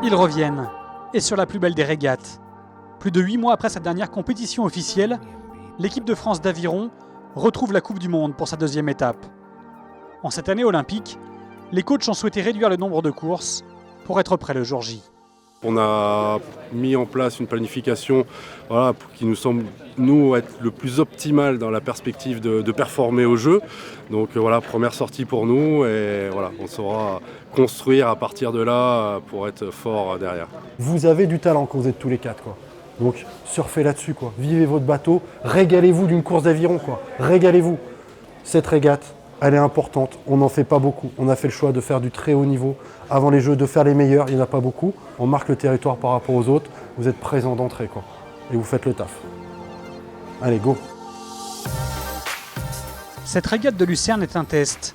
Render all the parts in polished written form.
ils reviennent, et sur la plus belle des régates. Plus de 8 mois après sa dernière compétition officielle, l'équipe de France d'aviron retrouve la Coupe du Monde pour sa deuxième étape. En cette année olympique, les coachs ont souhaité réduire le nombre de courses pour être prêts le jour J. On a mis en place une planification qui nous semble nous être le plus optimale dans la perspective de performer au jeu. Donc première sortie pour nous et on saura construire à partir de là pour être fort derrière. Vous avez du talent quand vous êtes tous les quatre, quoi. Donc surfez là-dessus, quoi. Vivez votre bateau, régalez-vous d'une course d'aviron, quoi. Régalez-vous. Cette régate, elle est importante, on n'en fait pas beaucoup. On a fait le choix de faire du très haut niveau avant les Jeux, de faire les meilleurs, il n'y en a pas beaucoup. On marque le territoire par rapport aux autres, vous êtes présents d'entrée, quoi. Et vous faites le taf. Allez, go. Cette régate de Lucerne est un test.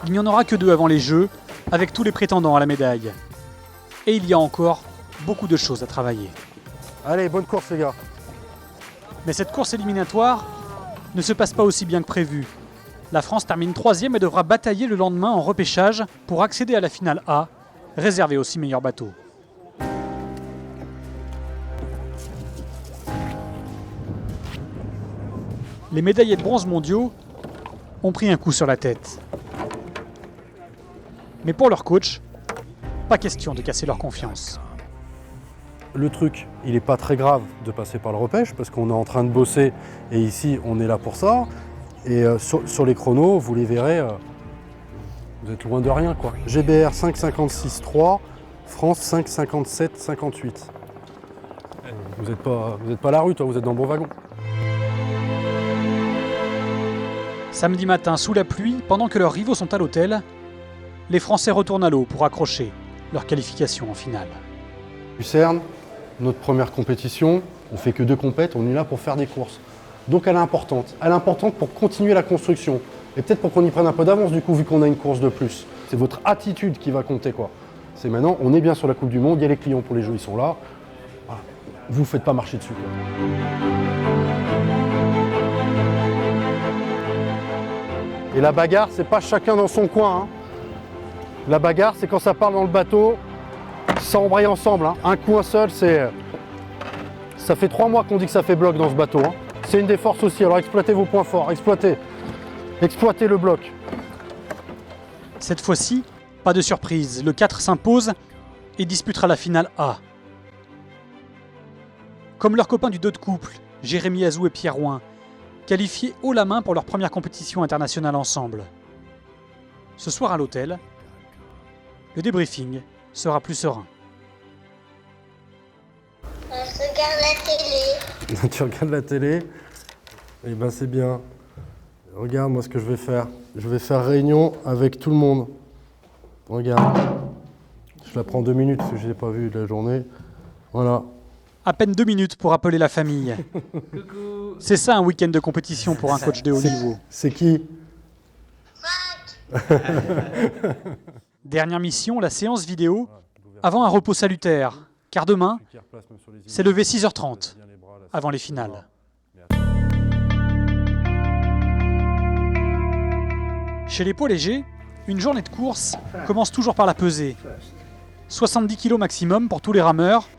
Il n'y en aura que 2 avant les Jeux, avec tous les prétendants à la médaille. Et il y a encore beaucoup de choses à travailler. Allez, bonne course les gars. Mais cette course éliminatoire ne se passe pas aussi bien que prévu. La France termine 3e et devra batailler le lendemain en repêchage pour accéder à la finale A, réservée aux 6 meilleurs bateaux. Les médaillés de bronze mondiaux ont pris un coup sur la tête. Mais pour leur coach, pas question de casser leur confiance. Le truc, il n'est pas très grave de passer par le repêche parce qu'on est en train de bosser et ici on est là pour ça. Et sur les chronos, vous les verrez, vous êtes loin de rien, quoi. GBR 5,56,3, France 5,57,58. Vous n'êtes pas à la rue, toi, vous êtes dans le bon wagon. Samedi matin, sous la pluie, pendant que leurs rivaux sont à l'hôtel, les Français retournent à l'eau pour accrocher leur qualification en finale. Lucerne, notre première compétition, on fait que 2 compètes, on est là pour faire des courses. Donc elle est importante. Elle est importante pour continuer la construction. Et peut-être pour qu'on y prenne un peu d'avance du coup, vu qu'on a une course de plus. C'est votre attitude qui va compter, quoi. C'est maintenant, on est bien sur la Coupe du Monde, il y a les clients pour les Jeux, ils sont là. Voilà. Vous ne faites pas marcher dessus, quoi. Et la bagarre, c'est pas chacun dans son coin, hein. La bagarre, c'est quand ça part dans le bateau, ça embraye ensemble, hein. Un coup, un seul, c'est... Ça fait 3 mois qu'on dit que ça fait bloc dans ce bateau, hein. C'est une des forces aussi, alors exploitez vos points forts, exploitez le bloc. Cette fois-ci, pas de surprise, le 4 s'impose et disputera la finale A. Comme leurs copains du 2 de couple, Jérémy Azou et Pierre Ouin, qualifiés haut la main pour leur première compétition internationale ensemble. Ce soir à l'hôtel, le débriefing sera plus serein. Je regarde la télé. Tu regardes la télé? Eh ben c'est bien. Regarde moi ce que je vais faire. Je vais faire réunion avec tout le monde. Regarde. Je la prends 2 minutes parce que je l'ai pas vue de la journée. Voilà. À peine 2 minutes pour appeler la famille. C'est ça un week-end de compétition pour un coach de haut niveau. C'est qui? Dernière mission, la séance vidéo, avant un repos salutaire. Car demain, c'est levé 6h30, avant les finales. Chez les poids légers, une journée de course commence toujours par la pesée. 70 kg maximum pour tous les rameurs,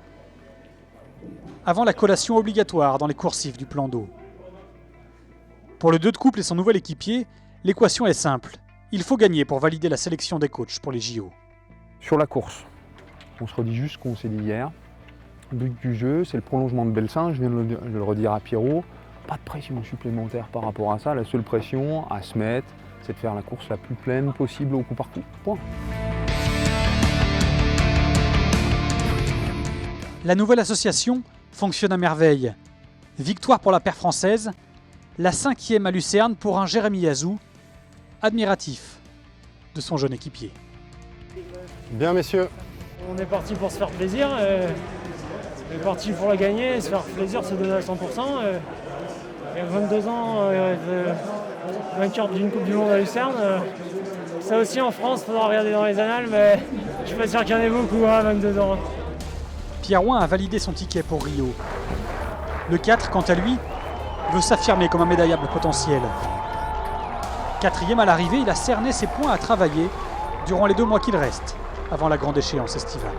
avant la collation obligatoire dans les coursifs du plan d'eau. Pour le 2 de couple et son nouvel équipier, l'équation est simple. Il faut gagner pour valider la sélection des coachs pour les JO. Sur la course, on se redit juste ce qu'on s'est dit hier. Le but du jeu, c'est le prolongement de Belsin, je viens de le redire à Pierrot. Pas de pression supplémentaire par rapport à ça. La seule pression à se mettre, c'est de faire la course la plus pleine possible au coup par coup. Point. La nouvelle association fonctionne à merveille. Victoire pour la paire française, la 5e à Lucerne pour un Jérémy Azou, admiratif de son jeune équipier. Bien messieurs. On est parti pour se faire plaisir, on est parti pour la gagner, se faire plaisir, se donner à 100%. Et 22 ans, vainqueur d'une Coupe du Monde à Lucerne. Ça aussi en France, il faudra regarder dans les annales, mais je suis pas sûr qu'il y en ait beaucoup à 22 ans. Pierre Ouin a validé son ticket pour Rio. Le 4, quant à lui, veut s'affirmer comme un médaillable potentiel. 4e à l'arrivée, il a cerné ses points à travailler durant les 2 mois qu'il reste, avant la grande échéance estivale.